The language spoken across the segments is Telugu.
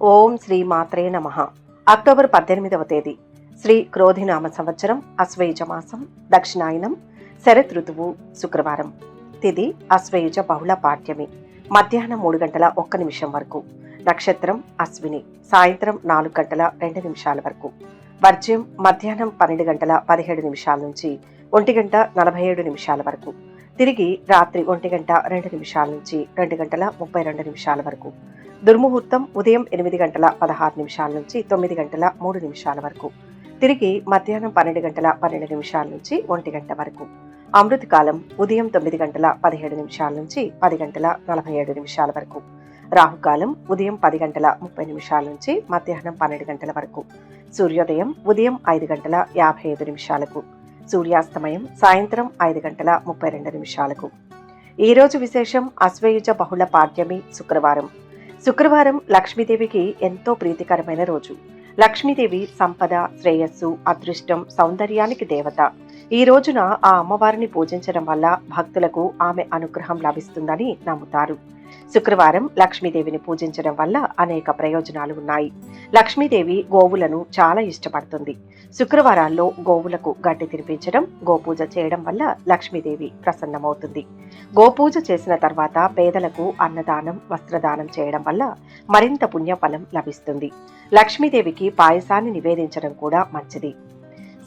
ఓం శ్రీ మాత్రే నమః. అక్టోబర్ 18వ తేదీ శ్రీ క్రోధినామ సంవత్సరం అశ్వయుజ మాసం దక్షిణాయనం శరత్ ఋతువు శుక్రవారం. తిథి అశ్వయుజ బహుళ పాడ్యమి. మధ్యాహ్నం 3:01 వరకు. నక్షత్రం అశ్విని. సాయంత్రం 4:02 వరకు. వర్జ్యం మధ్యాహ్నం 12:17 నుంచి 1:47 వరకు. తిరిగి రాత్రి 1:02 నుంచి 2:32 వరకు. దుర్ముహూర్తం ఉదయం 8:16 నుంచి 9:03 వరకు. తిరిగి మధ్యాహ్నం 12:12 నుంచి 1 గంట వరకు. అమృతకాలం ఉదయం 9:17 నుంచి 10:47 వరకు. రాహుకాలం ఉదయం 10:30 నుంచి మధ్యాహ్నం 12 గంటల వరకు. సూర్యోదయం ఉదయం 5:55. సూర్యాస్తమయం సాయంత్రం 5:32. ఈ రోజు విశేషం అశ్వయుజ బహుళ పాడ్యమి శుక్రవారం. శుక్రవారం లక్ష్మీదేవికి ఎంతో ప్రీతికరమైన రోజు. లక్ష్మీదేవి సంపద, శ్రేయస్సు, అదృష్టం, సౌందర్యానికి దేవత. ఈ రోజున ఆ అమ్మవారిని పూజించడం వల్ల భక్తులకు ఆమె అనుగ్రహం లభిస్తుందని నమ్ముతారు. శుక్రవారం లక్ష్మీదేవిని పూజించడం వల్ల అనేక ప్రయోజనాలు ఉన్నాయి. లక్ష్మీదేవి గోవులను చాలా ఇష్టపడుతుంది. శుక్రవారాల్లో గోవులకు గడ్డి తినిపించడం, గోపూజ చేయడం వల్ల లక్ష్మీదేవి ప్రసన్నమవుతుంది. గోపూజ చేసిన తర్వాత పేదలకు అన్నదానం, వస్త్రదానం చేయడం వల్ల మరింత పుణ్యఫలం లభిస్తుంది. లక్ష్మీదేవికి పాయసాన్ని నివేదించడం కూడా మంచిది.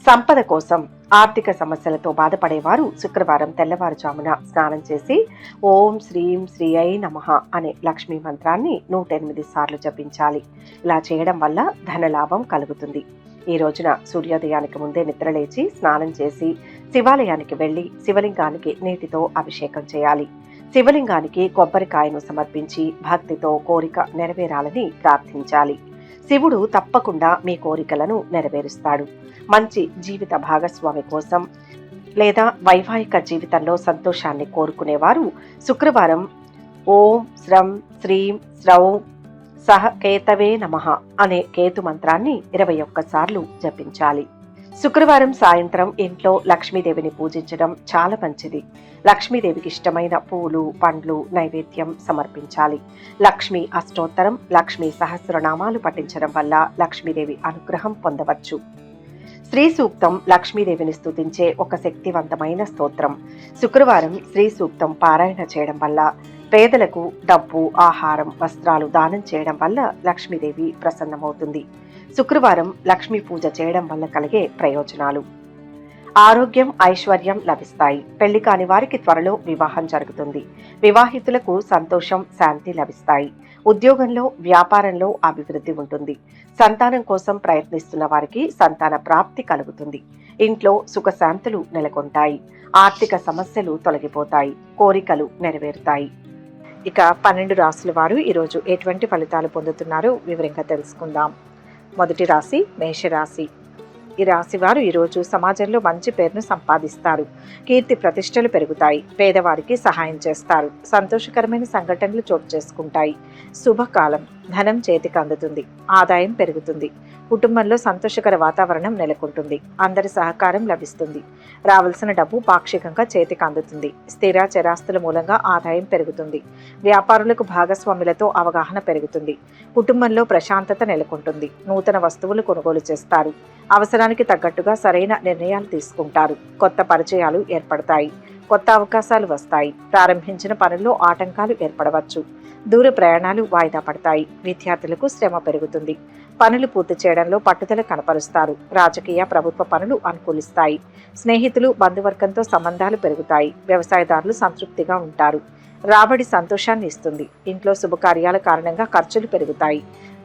సంపద కోసం ఆర్థిక సమస్యలతో బాధపడేవారు శుక్రవారం తెల్లవారుజామున స్నానం చేసి ఓం శ్రీం శ్రీయై నమః అనే లక్ష్మీ మంత్రాన్ని 108 సార్లు జపించాలి. ఇలా చేయడం వల్ల ధనలాభం కలుగుతుంది. ఈ రోజున సూర్యోదయానికి ముందే నిద్రలేచి స్నానం చేసి శివాలయానికి వెళ్లి శివలింగానికి నీటితో అభిషేకం చేయాలి. శివలింగానికి కొబ్బరికాయను సమర్పించి భక్తితో కోరిక నెరవేరాలని ప్రార్థించాలి. శివుడు తప్పకుండా మీ కోరికలను నెరవేరుస్తాడు. మంచి జీవిత భాగస్వామి కోసం లేదా వైవాహిక జీవితంలో సంతోషాన్ని కోరుకునేవారు శుక్రవారం ఓం శ్రం శ్రీం శ్రౌం సహ కేతవే నమః అనే కేతు మంత్రాన్ని 21 సార్లు జపించాలి. శుక్రవారం సాయంత్రం ఇంట్లో లక్ష్మీదేవిని పూజించడం చాలా మంచిది. లక్ష్మీదేవికి ఇష్టమైన పూలు, పండ్లు నైవేద్యం సమర్పించాలి. లక్ష్మీ అష్టోత్తరం, లక్ష్మీ సహస్రనామాలు పఠించడం వల్ల లక్ష్మీదేవి అనుగ్రహం పొందవచ్చు. శ్రీ సూక్తం లక్ష్మీదేవిని స్తుతించే ఒక శక్తివంతమైన స్తోత్రం. శుక్రవారం శ్రీ సూక్తం పారాయణ చేయడం వల్ల, పేదలకు డబ్బు, ఆహారం, వస్త్రాలు దానం చేయడం వల్ల లక్ష్మీదేవి ప్రసన్నమవుతుంది. శుక్రవారం లక్ష్మీ పూజ చేయడం వల్ల కలిగే ప్రయోజనాలు: ఆరోగ్యం, ఐశ్వర్యం లభిస్తాయి. పెళ్లి కాని వారికి త్వరలో వివాహం జరుగుతుంది. వివాహితులకు సంతోషం, శాంతి లభిస్తాయి. ఉద్యోగంలో, వ్యాపారంలో అభివృద్ధి ఉంటుంది. సంతానం కోసం ప్రయత్నిస్తున్న వారికి సంతాన ప్రాప్తి కలుగుతుంది. ఇంట్లో సుఖశాంతులు నెలకొంటాయి. ఆర్థిక సమస్యలు తొలగిపోతాయి. కోరికలు నెరవేరుతాయి. ఇక 12 రాశుల వారు ఈరోజు ఎటువంటి ఫలితాలు పొందుతున్నారో వివరంగా తెలుసుకుందాం. మొదటి రాశి మేషరాశి. ఈ రాశి వారు ఈరోజు సమాజంలో మంచి పేరును సంపాదిస్తారు. కీర్తి ప్రతిష్టలు పెరుగుతాయి. పేదవారికి సహాయం చేస్తారు. సంతోషకరమైన సంఘటనలు చోటు చేసుకుంటాయి. శుభకాలం. ధనం చేతికి అందుతుంది. ఆదాయం పెరుగుతుంది. కుటుంబంలో సంతోషకర వాతావరణం నెలకొంటుంది. అందరి సహకారం లభిస్తుంది. రావాల్సిన డబ్బు పాక్షికంగా చేతికి అందుతుంది. స్థిర చరాస్తుల మూలంగా ఆదాయం పెరుగుతుంది. వ్యాపారులకు భాగస్వాములతో అవగాహన పెరుగుతుంది. కుటుంబంలో ప్రశాంతత నెలకొంటుంది. నూతన వస్తువులు కొనుగోలు చేస్తారు. అవసరానికి తగ్గట్టుగా సరైన నిర్ణయాలు తీసుకుంటారు. కొత్త పరిచయాలు ఏర్పడతాయి. కొత్త అవకాశాలు వస్తాయి. ప్రారంభించిన పనుల్లో ఆటంకాలు ఏర్పడవచ్చు. దూర ప్రయాణాలు వాయిదా పడతాయి. విద్యార్థులకు శ్రమ పెరుగుతుంది. పనులు పూర్తి చేయడంలో పట్టుదల కనపరుస్తారు. రాజకీయ, ప్రభుత్వ పనులు అనుకూలిస్తాయి. స్నేహితులు, బంధువర్గంతో సంబంధాలు పెరుగుతాయి. వ్యవసాయదారులు సంతృప్తిగా ఉంటారు. రాబడి సంతోషాన్ని ఇస్తుంది. ఇంట్లో శుభకార్యాల కారణంగా ఖర్చులు పెరుగుతాయి.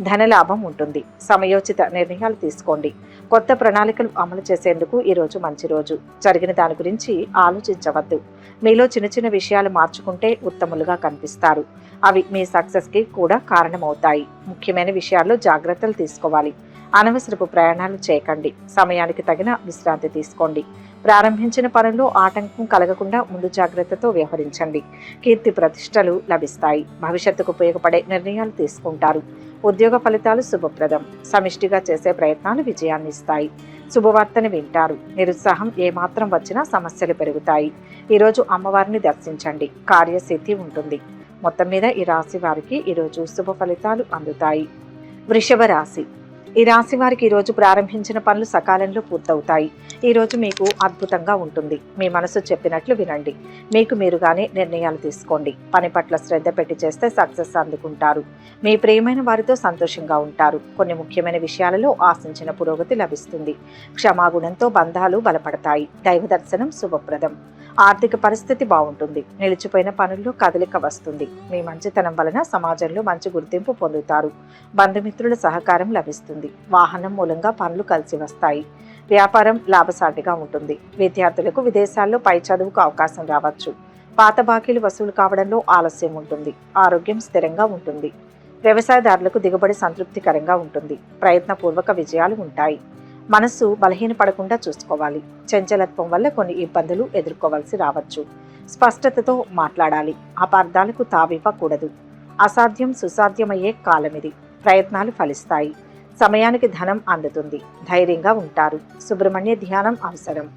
ధనలాభం ఉంటుంది. సమయోచిత నిర్ణయాలు తీసుకోండి. కొత్త ప్రణాళికలు అమలు చేసేందుకు ఈరోజు మంచి రోజు. జరిగిన దాని గురించి ఆలోచించవద్దు. మీలో చిన్న చిన్న విషయాలు మార్చుకుంటే ఉత్తములుగా కనిపిస్తారు. అవి మీ సక్సెస్కి కూడా కారణమవుతాయి. ముఖ్యమైన విషయాల్లో జాగ్రత్తలు తీసుకోవాలి. అనవసరపు ప్రయాణాలు చేయకండి. సమయానికి తగిన విశ్రాంతి తీసుకోండి. ప్రారంభించిన పనుల్లో ఆటంకం కలగకుండా ముందు జాగ్రత్తతో వ్యవహరించండి. కీర్తి ప్రతిష్టలు లభిస్తాయి. భవిష్యత్తుకు ఉపయోగపడే నిర్ణయాలు తీసుకుంటారు. ఉద్యోగ ఫలితాలు శుభప్రదం. సమిష్టిగా చేసే ప్రయత్నాలు విజయాన్ని ఇస్తాయి. శుభవార్తని వింటారు. నిరుత్సాహం ఏమాత్రం వచ్చినా సమస్యలు పెరుగుతాయి. ఈరోజు అమ్మవారిని దర్శించండి. కార్యసిద్ధి ఉంటుంది. మొత్తం మీద ఈ రాశి వారికి ఈరోజు శుభ ఫలితాలు అందుతాయి. వృషభ రాశి. ఈ రాశి వారికి ఈరోజు ప్రారంభించిన పనులు సకాలంలో పూర్తవుతాయి. ఈరోజు మీకు అద్భుతంగా ఉంటుంది. మీ మనసు చెప్పినట్లు వినండి. మీకు మీరుగానే నిర్ణయాలు తీసుకోండి. పని పట్ల శ్రద్ధ పెట్టి చేస్తే సక్సెస్ అందుకుంటారు. మీ ప్రియమైన వారితో సంతోషంగా ఉంటారు. కొన్ని ముఖ్యమైన విషయాలలో ఆశించిన పురోగతి లభిస్తుంది. క్షమాగుణంతో బంధాలు బలపడతాయి. దైవ దర్శనం శుభప్రదం. ఆర్థిక పరిస్థితి బాగుంటుంది. నిలిచిపోయిన పనుల్లో కదలిక వస్తుంది. మీ మంచితనం వలన సమాజంలో మంచి గుర్తింపు పొందుతారు. బంధుమిత్రుల సహకారం లభిస్తుంది. వాహనం మూలంగా పనులు కలిసి వస్తాయి. వ్యాపారం లాభసాటిగా ఉంటుంది. విద్యార్థులకు విదేశాల్లో పై చదువుకు అవకాశం రావచ్చు. పాత బాకీలు వసూలు కావడంలో ఆలస్యం ఉంటుంది. ఆరోగ్యం స్థిరంగా ఉంటుంది. వ్యవసాయదారులకు దిగుబడి సంతృప్తికరంగా ఉంటుంది. ప్రయత్నపూర్వక విజయాలు ఉంటాయి. మనస్సు బలహీనపడకుండా చూసుకోవాలి. చంచలత్వం వల్ల కొన్ని ఇబ్బందులు ఎదుర్కోవాల్సి రావచ్చు. స్పష్టతతో మాట్లాడాలి. అపార్థాలకు తావివ్వకూడదు. అసాధ్యం సుసాధ్యమయ్యే కాలమిది. ప్రయత్నాలు ఫలిస్తాయి. సమయానికి ధనం అందుతుంది. ధైర్యంగా ఉంటారు. సుబ్రహ్మణ్య ధ్యానం అవసరం.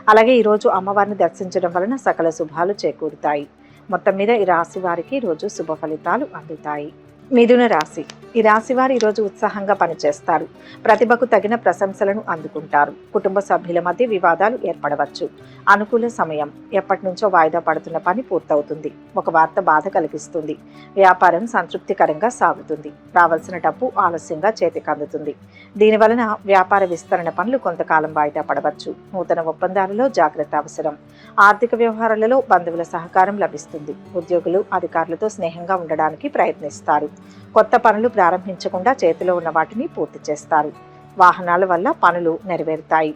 అలాగే ఈరోజు అమ్మవారిని దర్శించడం వలన సకల శుభాలు చేకూరుతాయి. మొత్తం మీద ఈ రాశి వారికి ఈరోజు శుభ ఫలితాలు అందుతాయి. మిథున రాశి. ఈ రాశి వారు ఈరోజు ఉత్సాహంగా పనిచేస్తారు. ప్రతిభకు తగిన ప్రశంసలను అందుకుంటారు. కుటుంబ సభ్యుల మధ్య వివాదాలు ఏర్పడవచ్చు. అనుకూల సమయం. ఎప్పటి నుంచో వాయిదా పడుతున్న పని పూర్తవుతుంది. ఒక వార్త బాధ కలిగిస్తుంది. వ్యాపారం సంతృప్తికరంగా సాగుతుంది. రావాల్సిన డబ్బు ఆలస్యంగా చేతికి అందుతుంది. దీనివలన వ్యాపార విస్తరణ పనులు కొంతకాలం వాయిదా పడవచ్చు. నూతన ఒప్పందాలలో జాగ్రత్త అవసరం. ఆర్థిక వ్యవహారాలలో బంధువుల సహకారం లభిస్తుంది. ఉద్యోగులు అధికారులతో స్నేహంగా ఉండడానికి ప్రయత్నిస్తారు. కొత్త పనులు ప్రారంభించకుండా చేతిలో ఉన్న వాటిని పూర్తి చేస్తారు. వాహనాల వల్ల పనులు నెరవేరుతాయి.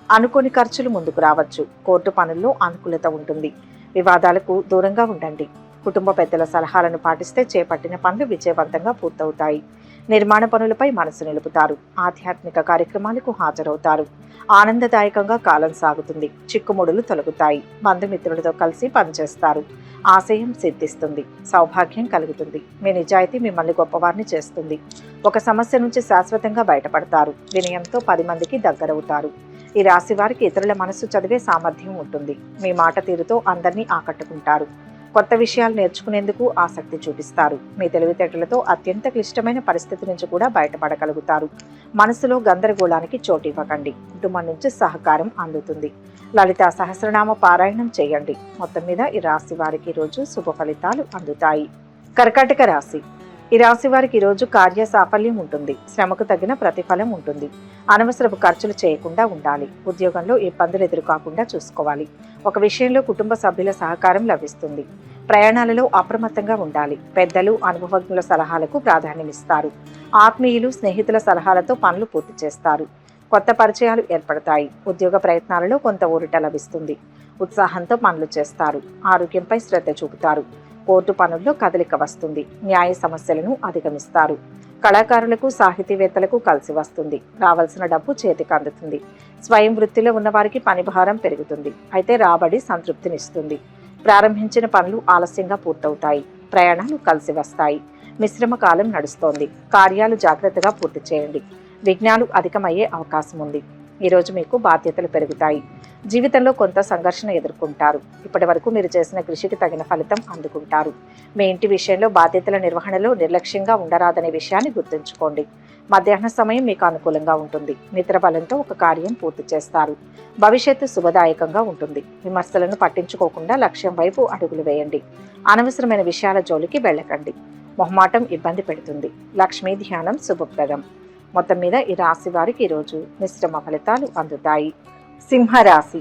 అనుకోని ఖర్చులు ముందుకు రావచ్చు. కోర్టు పనుల్లో అనుకూలత ఉంటుంది. వివాదాలకు దూరంగా ఉండండి. కుటుంబ పెద్దల సలహాలను పాటిస్తే చేపట్టిన పనులు విజయవంతంగా పూర్తవుతాయి. నిర్మాణ పనులపై మనసు నిలుపుతారు. ఆధ్యాత్మిక కార్యక్రమాలకు హాజరవుతారు. ఆనందదాయకంగా కాలం సాగుతుంది. చిక్కుముడులు తొలగుతాయి. బంధుమిత్రులతో కలిసి పనిచేస్తారు. ఆశయం సిద్ధిస్తుంది. సౌభాగ్యం కలుగుతుంది. మీ నిజాయితీ మిమ్మల్ని గొప్పవారిని చేస్తుంది. ఒక సమస్య నుంచి శాశ్వతంగా బయటపడతారు. వినయంతో 10 మందికి దగ్గరవుతారు. ఈ రాశి వారికి ఇతరుల మనస్సు చదివే సామర్థ్యం ఉంటుంది. మీ మాట తీరుతో అందరినీ ఆకట్టుకుంటారు. కొత్త విషయాలు నేర్చుకునేందుకు ఆసక్తి చూపిస్తారు. మీ తెలివితేటలతో అత్యంత క్లిష్టమైన పరిస్థితి నుంచి కూడా బయటపడగలుగుతారు. మనసులో గందరగోళానికి చోటు ఇవ్వకండి. కుటుంబం నుంచి సహకారం అందుతుంది. లలిత సహస్రనామ పారాయణం చేయండి. మొత్తం మీద ఈ రాశి వారికి ఈరోజు శుభ ఫలితాలు అందుతాయి. కర్కాటక రాశి. ఈ రాశి వారికి ఈరోజు కార్య సాఫల్యం ఉంటుంది. శ్రమకు తగిన ప్రతిఫలం ఉంటుంది. అనవసరపు ఖర్చులు చేయకుండా ఉండాలి. ఉద్యోగంలో ఇబ్బందులు ఎదురుకాకుండా చూసుకోవాలి. ఒక విషయంలో కుటుంబ సభ్యుల సహకారం లభిస్తుంది. ప్రయాణాలలో అప్రమత్తంగా ఉండాలి. పెద్దలు అనుభవజ్ఞుల సలహాలకు ప్రాధాన్యమిస్తారు. ఆత్మీయులు స్నేహితుల సలహాలతో పనులు పూర్తి చేస్తారు. కొత్త పరిచయాలు ఏర్పడతాయి. ఉద్యోగ ప్రయత్నాలలో కొంత ఊరట లభిస్తుంది. ఉత్సాహంతో పనులు చేస్తారు. ఆరోగ్యంపై శ్రద్ధ చూపుతారు. కోర్టు పనుల్లో కదలిక వస్తుంది. న్యాయ సమస్యలను అధిగమిస్తారు. కళాకారులకు సాహితీవేత్తలకు కలిసి వస్తుంది. రావాల్సిన డబ్బు చేతికి అందుతుంది. స్వయం వృత్తిలో ఉన్నవారికి పని భారం పెరుగుతుంది. అయితే రాబడి సంతృప్తినిస్తుంది. ప్రారంభించిన పనులు ఆలస్యంగా పూర్తవుతాయి. ప్రయాణాలు కలిసి వస్తాయి. మిశ్రమ కాలం నడుస్తోంది. కార్యాలు జాగ్రత్తగా పూర్తి చేయండి. విఘ్నాలు అధికమయ్యే అవకాశం ఉంది. ఈరోజు మీకు బాధ్యతలు పెరుగుతాయి. జీవితంలో కొంత సంఘర్షణ ఎదుర్కొంటారు. ఇప్పటి వరకు మీరు చేసిన కృషికి తగిన ఫలితం అందుకుంటారు. మీ ఇంటి విషయంలో బాధ్యతల నిర్వహణలో నిర్లక్ష్యంగా ఉండరాదనే విషయాన్ని గుర్తుంచుకోండి. మధ్యాహ్న సమయం మీకు అనుకూలంగా ఉంటుంది. మిత్రబలంతో ఒక కార్యం పూర్తి చేస్తారు. భవిష్యత్తు శుభదాయకంగా ఉంటుంది. విమర్శలను పట్టించుకోకుండా లక్ష్యం వైపు అడుగులు వేయండి. అనవసరమైన విషయాల జోలికి వెళ్ళకండి. మొహమాటం ఇబ్బంది పెడుతుంది. లక్ష్మీ ధ్యానం శుభప్రదం. మొత్తం మీద ఈ రాశి వారికి ఈరోజు మిశ్రమ ఫలితాలు అందుతాయి. సింహరాశి.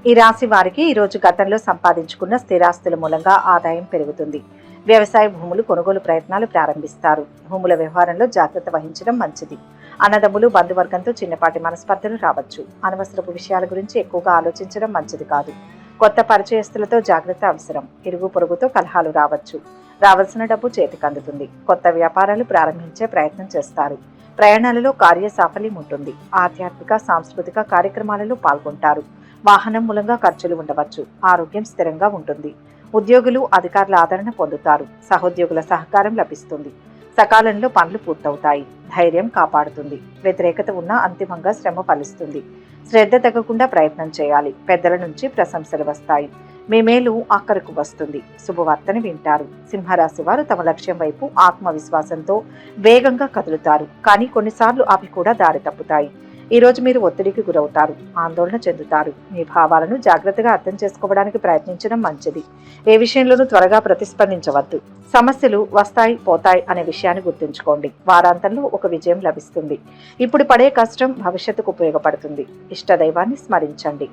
ఈ రాశి వారికి ఈరోజు గతంలో సంపాదించుకున్న స్థిరాస్తుల మూలంగా ఆదాయం పెరుగుతుంది. వ్యవసాయ భూములు కొనుగోలు ప్రయత్నాలు ప్రారంభిస్తారు. భూముల వ్యవహారంలో జాగ్రత్త వహించడం మంచిది. అన్నదమ్ములు బంధువర్గంతో చిన్నపాటి మనస్పర్ధలు రావచ్చు. అనవసరపు విషయాల గురించి ఎక్కువగా ఆలోచించడం మంచిది కాదు. కొత్త పరిచయస్తులతో జాగ్రత్త అవసరం. ఇరుగు పొరుగుతో కలహాలు రావచ్చు. రావాల్సిన డబ్బు చేతికి అందుతుంది. కొత్త వ్యాపారాలు ప్రారంభించే ప్రయత్నం చేస్తారు. ప్రయాణాలలో కార్య సాఫల్యం ఉంటుంది. ఆధ్యాత్మిక సాంస్కృతిక కార్యక్రమాలలో పాల్గొంటారు. వాహనం మూలంగా ఖర్చులు ఉండవచ్చు. ఆరోగ్యం స్థిరంగా ఉంటుంది. ఉద్యోగులు అధికారుల ఆదరణ పొందుతారు. సహోద్యోగుల సహకారం లభిస్తుంది. సకాలంలో పనులు పూర్తవుతాయి. ధైర్యం కాపాడుతుంది. వ్యతిరేకత ఉన్నా అంతిమంగా శ్రమ ఫలిస్తుంది. శ్రద్ధ తగ్గకుండా ప్రయత్నం చేయాలి. పెద్దల నుంచి ప్రశంసలు వస్తాయి. మీ మేలు అక్కరకు వస్తుంది. శుభవార్తని వింటారు. సింహరాశి వారు తమ లక్ష్యం వైపు ఆత్మవిశ్వాసంతో వేగంగా కదులుతారు. కానీ కొన్నిసార్లు అవి కూడా దారి తప్పుతాయి. ఈ రోజు మీరు ఒత్తిడికి గురవుతారు, ఆందోళన చెందుతారు. మీ భావాలను జాగ్రత్తగా అర్థం చేసుకోవడానికి ప్రయత్నించడం మంచిది. ఏ విషయంలోనూ త్వరగా ప్రతిస్పందించవద్దు. సమస్యలు వస్తాయి పోతాయి అనే విషయాన్ని గుర్తుంచుకోండి. వారాంతంలో ఒక విజయం లభిస్తుంది. ఇప్పుడు పడే కష్టం భవిష్యత్తుకు ఉపయోగపడుతుంది. ఇష్టదైవాన్ని స్మరించండి.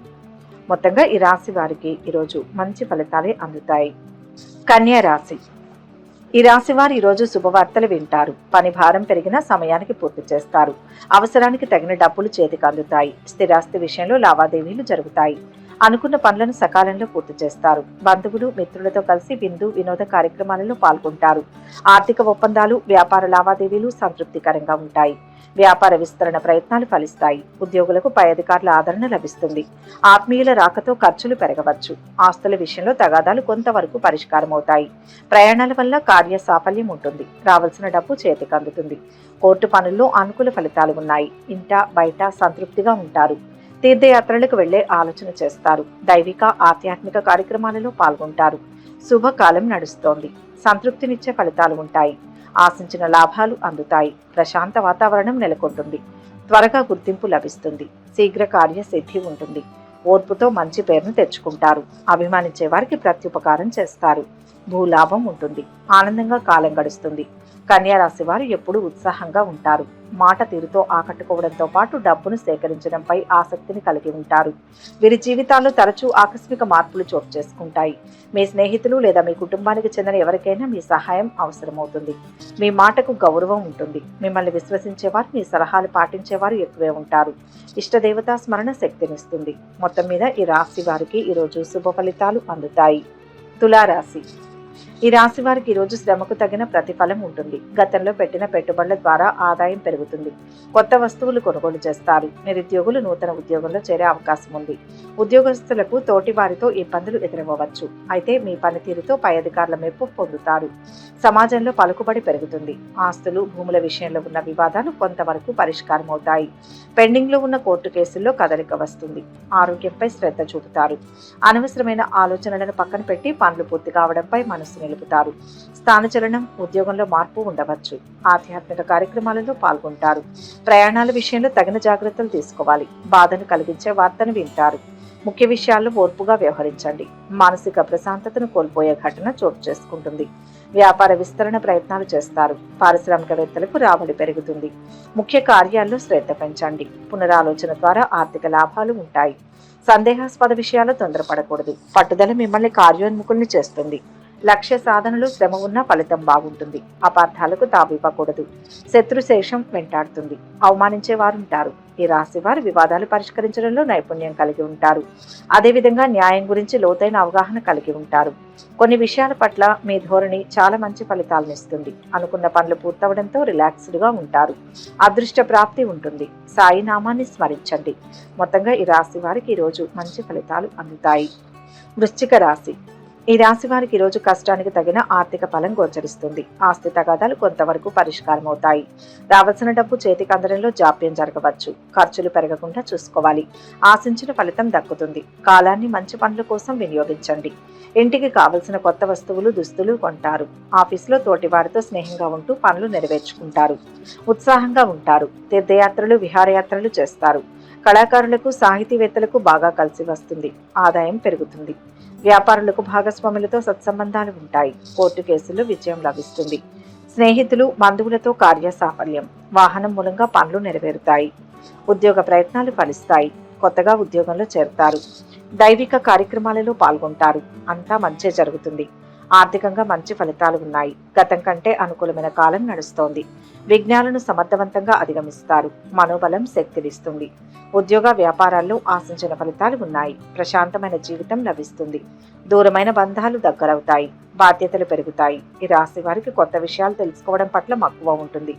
మొత్తంగా ఈ రాశి వారికి ఈరోజు మంచి ఫలితాలే అందుతాయి. కన్యా రాశి. ఈ రాశి వారు ఈరోజు శుభవార్తలు వింటారు. పని భారం పెరిగినా సమయానికి పూర్తి చేస్తారు. అవసరానికి తగిన డబ్బులు చేతికి అందుతాయి. స్థిరాస్తి విషయంలో లావాదేవీలు జరుగుతాయి. అనుకున్న పనులను సకాలంలో పూర్తి చేస్తారు. బంధువులు మిత్రులతో కలిసి విందు వినోద కార్యక్రమాలలో పాల్గొంటారు. ఆర్థిక ఒప్పందాలు వ్యాపార లావాదేవీలు సంతృప్తికరంగా ఉంటాయి. వ్యాపార విస్తరణ ప్రయత్నాలు ఫలిస్తాయి. ఉద్యోగులకు పై అధికారుల ఆదరణ లభిస్తుంది. ఆత్మీయుల రాకతో ఖర్చులు పెరగవచ్చు. ఆస్తుల విషయంలో తగాదాలు కొంతవరకు పరిష్కారమవుతాయి. ప్రయాణాల వల్ల కార్య సాఫల్యం ఉంటుంది. రావాల్సిన డబ్బు చేతికి అందుతుంది. కోర్టు పనుల్లో అనుకూల ఫలితాలు ఉన్నాయి. ఇంట బయట సంతృప్తిగా ఉంటారు. తీర్థయాత్రలకు వెళ్లే ఆలోచన చేస్తారు. దైవిక ఆధ్యాత్మిక కార్యక్రమాలలో పాల్గొంటారు. శుభకాలం నడుస్తోంది. సంతృప్తినిచ్చే ఫలితాలు ఉంటాయి. ఆశించిన లాభాలు అందుతాయి. ప్రశాంత వాతావరణం నెలకొంటుంది. త్వరగా గుర్తింపు లభిస్తుంది. శీఘ్ర కార్యసిద్ధి ఉంటుంది. ఓర్పుతో మంచి పేరును తెచ్చుకుంటారు. అభిమానించే వారికి ప్రత్యుపకారం చేస్తారు. భూలాభం ఉంటుంది. ఆనందంగా కాలం గడుస్తుంది. కన్యా రాశి వారు ఎప్పుడూ ఉత్సాహంగా ఉంటారు. మాట తీరుతో ఆకట్టుకోవడంతో పాటు డబ్బును సేకరించడంపై ఆసక్తిని కలిగి ఉంటారు. వీరి జీవితాల్లో తరచూ ఆకస్మిక మార్పులు చోటు చేసుకుంటాయి. మీ స్నేహితులు లేదా మీ కుటుంబానికి చెందిన ఎవరికైనా మీ సహాయం అవసరమవుతుంది. మీ మాటకు గౌరవం ఉంటుంది. మిమ్మల్ని విశ్వసించేవారు, మీ సలహాలు పాటించేవారు ఎక్కువే ఉంటారు. ఇష్టదేవతా స్మరణ శక్తినిస్తుంది. మొత్తం మీద ఈ రాశి వారికి ఈరోజు శుభ ఫలితాలు అందుతాయి. తులారాశి. ఈ రాశి వారికి ఈరోజు శ్రమకు తగిన ప్రతిఫలం ఉంటుంది. గతంలో పెట్టిన పెట్టుబడుల ద్వారా ఆదాయం పెరుగుతుంది. కొత్త వస్తువులు కొనుగోలు చేస్తారు. నిరుద్యోగులు నూతన ఉద్యోగంలో చేరే అవకాశం ఉంది. ఉద్యోగస్తులకు తోటి వారితో ఇబ్బందులు ఎదురవ్వచ్చు. అయితే మీ పనితీరుతో పై అధికారుల మెప్పు పొందుతారు. సమాజంలో పలుకుబడి పెరుగుతుంది. ఆస్తులు భూముల విషయంలో ఉన్న వివాదాలు కొంతవరకు పరిష్కారం అవుతాయి. పెండింగ్ లో ఉన్న కోర్టు కేసుల్లో కదలిక వస్తుంది. ఆరోగ్యంపై శ్రద్ధ చూపుతారు. అనవసరమైన ఆలోచనలను పక్కన పెట్టి పనులు పూర్తి కావడంపై మనసు నిలుపుతారు. స్థానచలనం, ఉద్యోగంలో మార్పు ఉండవచ్చు. ఆధ్యాత్మిక కార్యక్రమాలలో పాల్గొంటారు. ప్రయాణాల విషయంలో తగిన జాగ్రత్తలు తీసుకోవాలి. బాధను కలిగించే వార్తను వింటారు. ముఖ్య విషయాల్లో ఓర్పుగా వ్యవహరించండి. మానసిక ప్రశాంతతను కోల్పోయే ఘటన చోటు చేసుకుంటుంది. వ్యాపార విస్తరణ ప్రయత్నాలు చేస్తారు. పారిశ్రామికవేత్తలకు రాబడి పెరుగుతుంది. ముఖ్య కార్యాల్లో శ్రద్ధ పెంచండి. పునరాలోచన ద్వారా ఆర్థిక లాభాలు ఉంటాయి. సందేహాస్పద విషయాల్లో తొందరపడకూడదు. పట్టుదల మిమ్మల్ని కార్యోన్ముఖుల్ని చేస్తుంది. లక్ష్య సాధనలో శ్రమ ఉన్న ఫలితం బాగుంటుంది. అపార్థాలకు తావివ్వకూడదు. శత్రుశేషం వెంటాడుతుంది. అవమానించే వారుంటారు. ఈ రాశి వారు వివాదాలు పరిష్కరించడంలో నైపుణ్యం కలిగి ఉంటారు. అదేవిధంగా న్యాయం గురించి లోతైన అవగాహన కలిగి ఉంటారు. కొన్ని విషయాల పట్ల మీ ధోరణి చాలా మంచి ఫలితాలను ఇస్తుంది. అనుకున్న పనులు పూర్తవడంతో రిలాక్స్డ్గా ఉంటారు. అదృష్ట ప్రాప్తి ఉంటుంది. సాయి నామాన్ని స్మరించండి. మొత్తంగా ఈ రాశి వారికి ఈరోజు మంచి ఫలితాలు అందుతాయి. వృశ్చిక రాశి. ఈ రాశి వారికి ఈరోజు కష్టానికి తగిన ఆర్థిక ఫలం గోచరిస్తుంది. ఆస్తి తగాదాలు కొంతవరకు పరిష్కారం అవుతాయి. రావాల్సిన డబ్బు చేతికి అందడంలో జాప్యం జరగవచ్చు. ఖర్చులు పెరగకుండా చూసుకోవాలి. ఆశించిన ఫలితం దక్కుతుంది. కాలాన్ని మంచి పనుల కోసం వినియోగించండి. ఇంటికి కావలసిన కొత్త వస్తువులు దుస్తులు కొంటారు. ఆఫీసులో తోటి వారితో స్నేహంగా ఉంటూ పనులు నెరవేర్చుకుంటారు. ఉత్సాహంగా ఉంటారు. తీర్థయాత్రలు విహారయాత్రలు చేస్తారు. కళాకారులకు సాహితీవేత్తలకు బాగా కలిసి వస్తుంది. ఆదాయం పెరుగుతుంది. వ్యాపారులకు భాగస్వాములతో సత్సంబంధాలు ఉంటాయి. కోర్టు కేసుల్లో విజయం లభిస్తుంది. స్నేహితులు బంధువులతో కార్య సాఫల్యం. వాహనం మూలంగా పనులు నెరవేరుతాయి. ఉద్యోగ ప్రయత్నాలు ఫలిస్తాయి. కొత్తగా ఉద్యోగంలో చేరుతారు. దైవిక కార్యక్రమాలలో పాల్గొంటారు. అంతా మంచి జరుగుతుంది. ఆర్థికంగా మంచి ఫలితాలు ఉన్నాయి. గతం కంటే అనుకూలమైన కాలం నడుస్తోంది. విఘ్నాలను సమర్థవంతంగా అధిగమిస్తారు. మనోబలం శక్తినిస్తుంది. ఉద్యోగ వ్యాపారాల్లో ఆశించిన ఫలితాలు ఉన్నాయి. ప్రశాంతమైన జీవితం లభిస్తుంది. దూరమైన బంధాలు దగ్గరవుతాయి. బాధ్యతలు పెరుగుతాయి. ఈ రాశి వారికి కొత్త విషయాలు తెలుసుకోవడం పట్ల మక్కువ ఉంటుంది.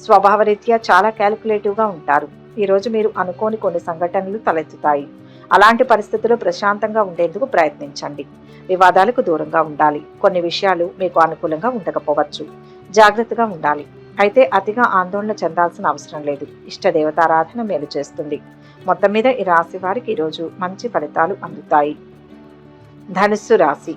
స్వభావరీత్యా చాలా క్యాలిక్యులేటివ్గా ఉంటారు. ఈరోజు మీరు అనుకోని కొన్ని సంఘటనలు తలెత్తుతాయి. అలాంటి పరిస్థితుల్లో ప్రశాంతంగా ఉండేందుకు ప్రయత్నించండి. వివాదాలకు దూరంగా ఉండాలి. కొన్ని విషయాలు మీకు అనుకూలంగా ఉండకపోవచ్చు. జాగ్రత్తగా ఉండాలి. అయితే అతిగా ఆందోళన చెందాల్సిన అవసరం లేదు. ఇష్టదేవతారాధన మేలు చేస్తుంది. మొత్తం మీద ఈ రాశి వారికి ఈరోజు మంచి ఫలితాలు అందుతాయి. ధనుస్సు రాశి.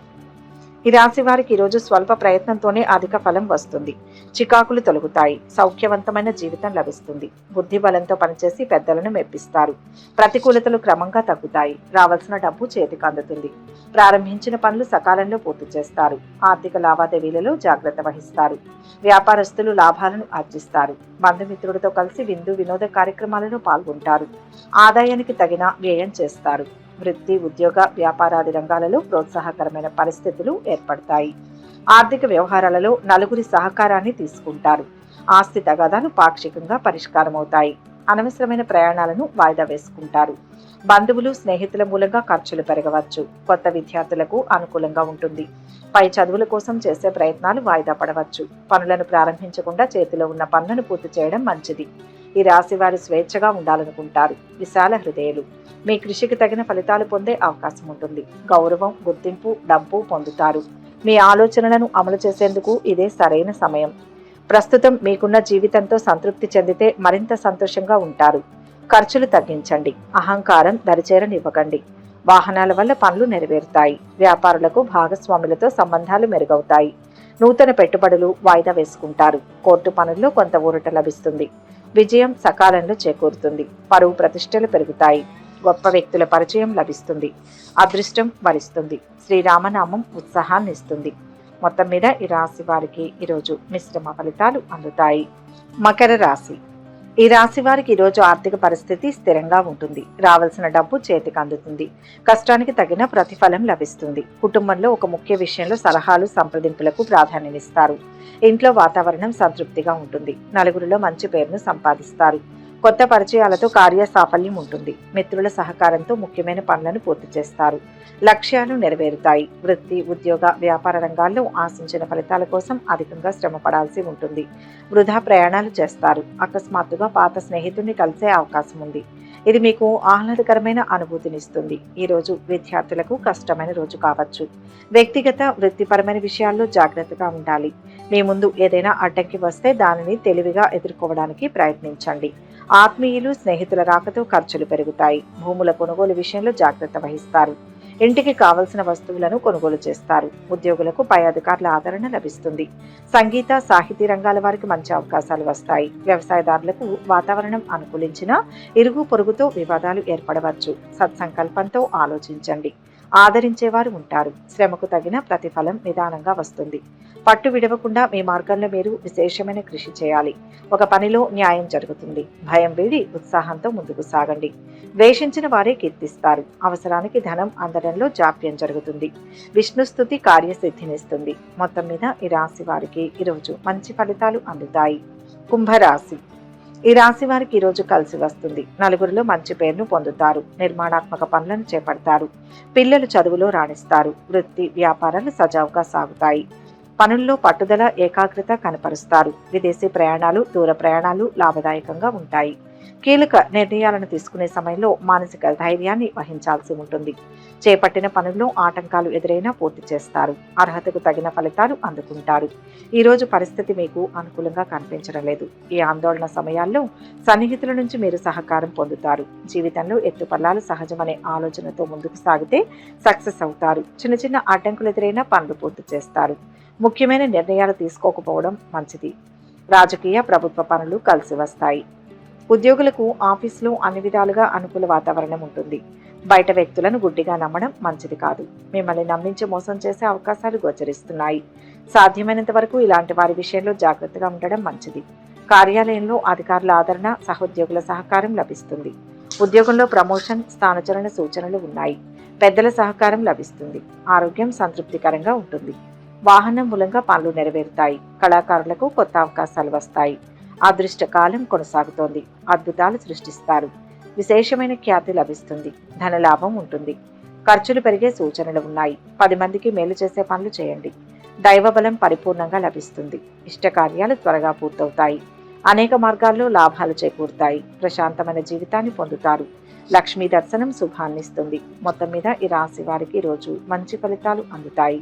ఈ రాశి వారికి ఈరోజు స్వల్ప ప్రయత్నంతోనే అధిక ఫలం వస్తుంది. చికాకులు తొలగుతాయి. సౌఖ్యవంతమైన జీవితం లభిస్తుంది. బుద్ధి బలంతో పనిచేసి పెద్దలను మెప్పిస్తారు. ప్రతికూలతలు క్రమంగా తగ్గుతాయి. రావాల్సిన డబ్బు చేతికి అందుతుంది. ప్రారంభించిన పనులు సకాలంలో పూర్తి చేస్తారు. ఆర్థిక లావాదేవీలలో జాగ్రత్త వహిస్తారు. వ్యాపారస్తులు లాభాలను ఆర్జిస్తారు. బంధుమిత్రుడితో కలిసి విందు వినోద కార్యక్రమాలలో పాల్గొంటారు. ఆదాయానికి తగిన వ్యయం చేస్తారు. వృత్తి, ఉద్యోగ, వ్యాపారాది రంగాలలో ప్రోత్సాహకరమైన పరిస్థితులు ఏర్పడతాయి. ఆర్థిక వ్యవహారాలలో నలుగురి సహకారాన్ని తీసుకుంటారు. ఆస్తి తగాదాలు పాక్షికంగా పరిష్కారమవుతాయి. అనవసరమైన ప్రయాణాలను వాయిదా వేసుకుంటారు. బంధువులు, స్నేహితుల మూలంగా ఖర్చులు పెరగవచ్చు. కొత్త విద్యార్థులకు అనుకూలంగా ఉంటుంది. పై చదువుల కోసం చేసే ప్రయత్నాలు వాయిదా పడవచ్చు. పనులను ప్రారంభించకుండా చేతిలో ఉన్న పనులను పూర్తి చేయడం మంచిది. ఈ రాశి వారు స్వేచ్ఛగా ఉండాలనుకుంటారు. విశాల హృదయులు. మీ కృషికి తగిన ఫలితాలు పొందే అవకాశం ఉంటుంది. గౌరవం, గుర్తింపు, డబ్బు పొందుతారు. మీ ఆలోచనలను అమలు చేసేందుకు ఇదే సరైన సమయం. ప్రస్తుతం మీకున్న జీవితంతో సంతృప్తి చెందితే మరింత సంతోషంగా ఉంటారు. ఖర్చులు తగ్గించండి. అహంకారం దరిచేరనివ్వకండి. వాహనాల వల్ల పనులు నెరవేరుతాయి. వ్యాపారులకు భాగస్వాములతో సంబంధాలు మెరుగవుతాయి. నూతన పెట్టుబడులు వాయిదా వేసుకుంటారు. కోర్టు పనుల్లో కొంత ఊరట లభిస్తుంది. విజయం సకాలంలో చేకూరుతుంది. పరువు ప్రతిష్టలు పెరుగుతాయి. గొప్ప వ్యక్తుల పరిచయం లభిస్తుంది. అదృష్టం వరిస్తుంది. శ్రీరామనామం ఉత్సాహాన్ని ఇస్తుంది. మొత్తం మీద ఈ రాశి వారికి ఈరోజు మిశ్రమ ఫలితాలు అందుతాయి. మకర రాశి. ఈ రాశి వారికి ఈరోజు ఆర్థిక పరిస్థితి స్థిరంగా ఉంటుంది. రావాల్సిన డబ్బు చేతికి అందుతుంది. కష్టానికి తగిన ప్రతిఫలం లభిస్తుంది. కుటుంబంలో ఒక ముఖ్య విషయంలో సలహాలు, సంప్రదింపులకు ప్రాధాన్యమిస్తారు. ఇంట్లో వాతావరణం సంతృప్తిగా ఉంటుంది. నలుగురిలో మంచి పేరును సంపాదిస్తారు. కొత్త పరిచయాలతో కార్య సాఫల్యం ఉంటుంది. మిత్రుల సహకారంతో ముఖ్యమైన పనులను పూర్తి చేస్తారు. లక్ష్యాలు నెరవేరుతాయి. వృత్తి, ఉద్యోగ, వ్యాపార రంగాల్లో ఆశించిన ఫలితాల కోసం అధికంగా శ్రమ పడాల్సి ఉంటుంది. వృధా ప్రయాణాలు చేస్తారు. అకస్మాత్తుగా పాత స్నేహితుడిని కలిసే అవకాశం ఉంది. ఇది మీకు ఆహ్లాదకరమైన అనుభూతినిస్తుంది. ఈ రోజు విద్యార్థులకు కష్టమైన రోజు కావచ్చు. వ్యక్తిగత, వృత్తిపరమైన విషయాల్లో జాగ్రత్తగా ఉండాలి. మీ ముందు ఏదైనా అడ్డంకి వస్తే దానిని తెలివిగా ఎదుర్కోవడానికి ప్రయత్నించండి. ఆత్మీయులు, స్నేహితుల రాకతో ఖర్చులు పెరుగుతాయి. భూముల కొనుగోలు విషయంలో జాగ్రత్త వహిస్తారు. ఇంటికి కావలసిన వస్తువులను కొనుగోలు చేస్తారు. ఉద్యోగులకు పై అధికారుల ఆదరణ లభిస్తుంది. సంగీత, సాహితీ రంగాల వారికి మంచి అవకాశాలు వస్తాయి. వ్యవసాయదారులకు వాతావరణం అనుకూలించినా ఇరుగు పొరుగుతో వివాదాలు ఏర్పడవచ్చు. సత్సంకల్పంతో ఆలోచించండి. ఆదరించేవారు ఉంటారు. శ్రమకు తగిన ప్రతిఫలం నిదానంగా వస్తుంది. పట్టు విడవకుండా మీ మార్గంలో మీరు విశేషమైన కృషి చేయాలి. ఒక పనిలో న్యాయం జరుగుతుంది. భయం వీడి ఉత్సాహంతో ముందుకు సాగండి. ద్వేషించిన వారే కీర్తిస్తారు. అవసరానికి ధనం అందడంలో జాప్యం జరుగుతుంది. విష్ణుస్తుతి కార్యసిద్ధినిస్తుంది. మొత్తం మీద ఈ రాశి వారికి ఈరోజు మంచి ఫలితాలు అందుతాయి. కుంభరాశి. ఈ రాశి వారికి ఈరోజు కలిసి వస్తుంది. నలుగురిలో మంచి పేరును పొందుతారు. నిర్మాణాత్మక పనులను చేపడతారు. పిల్లలు చదువులో రాణిస్తారు. వృత్తి, వ్యాపారాలు సజావుగా సాగుతాయి. పనుల్లో పట్టుదల, ఏకాగ్రత కనపరుస్తారు. విదేశీ ప్రయాణాలు, దూర ప్రయాణాలు లాభదాయకంగా ఉంటాయి. కీలక నిర్ణయాలను తీసుకునే సమయంలో మానసిక ధైర్యాన్ని వహించాల్సి ఉంటుంది. చేపట్టిన పనుల్లో ఆటంకాలు ఎదురైనా పూర్తి చేస్తారు. అర్హతకు తగిన ఫలితాలు అందుకుంటారు. ఈ రోజు పరిస్థితి మీకు అనుకూలంగా కనిపించడం లేదు. ఈ ఆందోళన సమయాల్లో సన్నిహితుల నుంచి మీరు సహకారం పొందుతారు. జీవితంలో ఎత్తుపల్లాలు సహజమనే ఆలోచనతో ముందుకు సాగితే సక్సెస్ అవుతారు. చిన్న చిన్న అడ్డంకులు ఎదురైనా పనులు పూర్తి చేస్తారు. ముఖ్యమైన నిర్ణయాలు తీసుకోకపోవడం మంచిది. రాజకీయ, ప్రభుత్వ పనులు కలిసి వస్తాయి. ఉద్యోగులకు ఆఫీసులో అన్ని విధాలుగా అనుకూల వాతావరణం ఉంటుంది. బయట వ్యక్తులను గుడ్డిగా నమ్మడం మంచిది కాదు. మిమ్మల్ని నమ్మించి మోసం చేసే అవకాశాలు గోచరిస్తున్నాయి. సాధ్యమైనంత వరకు ఇలాంటి వారి విషయంలో జాగ్రత్తగా ఉండడం మంచిది. కార్యాలయంలో అధికారుల ఆదరణ, సహోద్యోగుల సహకారం లభిస్తుంది. ఉద్యోగంలో ప్రమోషన్, స్థానచలన సూచనలు ఉన్నాయి. పెద్దల సహకారం లభిస్తుంది. ఆరోగ్యం సంతృప్తికరంగా ఉంటుంది. వాహనం మూలంగా పనులు నెరవేరుతాయి. కళాకారులకు కొత్త అవకాశాలు వస్తాయి. అదృష్ట కాలం కొనసాగుతోంది. అద్భుతాలు సృష్టిస్తారు. విశేషమైన ఖ్యాతి లభిస్తుంది. ధనలాభం ఉంటుంది. ఖర్చులు పెరిగే సూచనలు ఉన్నాయి. 10 మందికి మేలు చేసే పనులు చేయండి. దైవబలం పరిపూర్ణంగా లభిస్తుంది. ఇష్టకార్యాలు త్వరగా పూర్తవుతాయి. అనేక మార్గాల్లో లాభాలు చేకూరుతాయి. ప్రశాంతమైన జీవితాన్ని పొందుతారు. లక్ష్మీ దర్శనం శుభాన్నిస్తుంది. మొత్తం మీద ఈ రాశి వారికి రోజు మంచి ఫలితాలు అందుతాయి.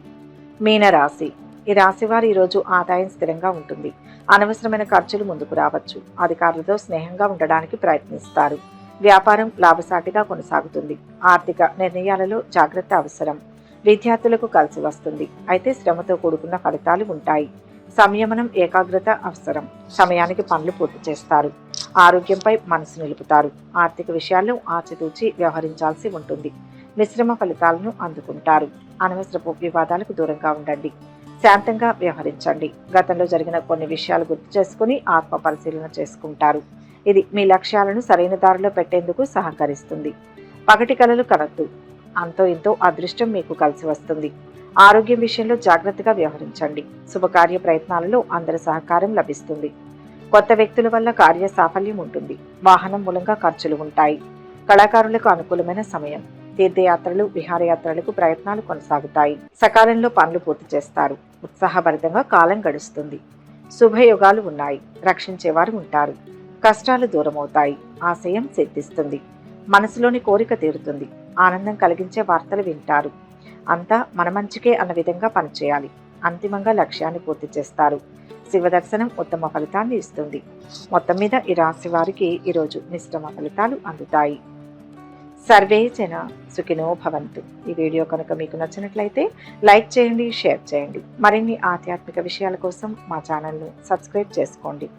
మీనరాశి. ఈ రాశి వారి ఈరోజు ఆదాయం స్థిరంగా ఉంటుంది. అనవసరమైన ఖర్చులు ముందుకు రావచ్చు. అధికారులతో స్నేహంగా ఉండడానికి ప్రయత్నిస్తారు. వ్యాపారం లాభసాటిగా కొనసాగుతుంది. ఆర్థిక నిర్ణయాలలో జాగ్రత్త అవసరం. విద్యార్థులకు కలిసి వస్తుంది, అయితే శ్రమతో కూడుకున్న ఫలితాలు ఉంటాయి. సంయమనం, ఏకాగ్రత అవసరం. సమయానికి పనులు పూర్తి చేస్తారు. ఆరోగ్యంపై మనసు నిలుపుతారు. ఆర్థిక విషయాల్లో ఆచితూచి వ్యవహరించాల్సి ఉంటుంది. మిశ్రమ ఫలితాలను అందుకుంటారు. అనవసరపు వివాదాలకు దూరంగా ఉండండి. శాంతంగా వ్యవహరించండి. గతంలో జరిగిన కొన్ని విషయాలు గుర్తు చేసుకుని ఆత్మ పరిశీలన చేసుకుంటారు. ఇది మీ లక్ష్యాలను సరైన దారిలో పెట్టేందుకు సహకరిస్తుంది. పగటి కలలు కనద్దు. అంతో ఇంతో అదృష్టం మీకు కలిసి వస్తుంది. ఆరోగ్యం విషయంలో జాగ్రత్తగా వ్యవహరించండి. శుభకార్య ప్రయత్నాలలో అందరి సహకారం లభిస్తుంది. కొత్త వ్యక్తుల వల్ల కార్య సాఫల్యం ఉంటుంది. వాహనం మూలంగా ఖర్చులు ఉంటాయి. కళాకారులకు అనుకూలమైన సమయం. తీర్థయాత్రలు, విహారయాత్రలకు ప్రయత్నాలు కొనసాగుతాయి. సకాలంలో పనులు పూర్తి చేస్తారు. ఉత్సాహభరితంగా కాలం గడుస్తుంది. శుభయోగాలు ఉన్నాయి. రక్షించేవారు ఉంటారు. కష్టాలు దూరమవుతాయి. ఆశయం సిద్ధిస్తుంది. మనసులోని కోరిక తీరుతుంది. ఆనందం కలిగించే వార్తలు వింటారు. అంతా మన మంచికే అన్న విధంగా పనిచేయాలి. అంతిమంగా లక్ష్యాన్ని పూర్తి చేస్తారు. శివదర్శనం ఉత్తమ ఫలితాన్ని ఇస్తుంది. మొత్తం మీద ఈ రాశి వారికి ఈరోజు మిశ్రమ ఫలితాలు అందుతాయి. సర్వే జన సుఖినో భవంతు. ఈ వీడియో కనుక మీకు నచ్చినట్లయితే లైక్ చేయండి, షేర్ చేయండి. మరిన్ని ఆధ్యాత్మిక విషయాల కోసం మా ఛానల్ను సబ్స్క్రైబ్ చేసుకోండి.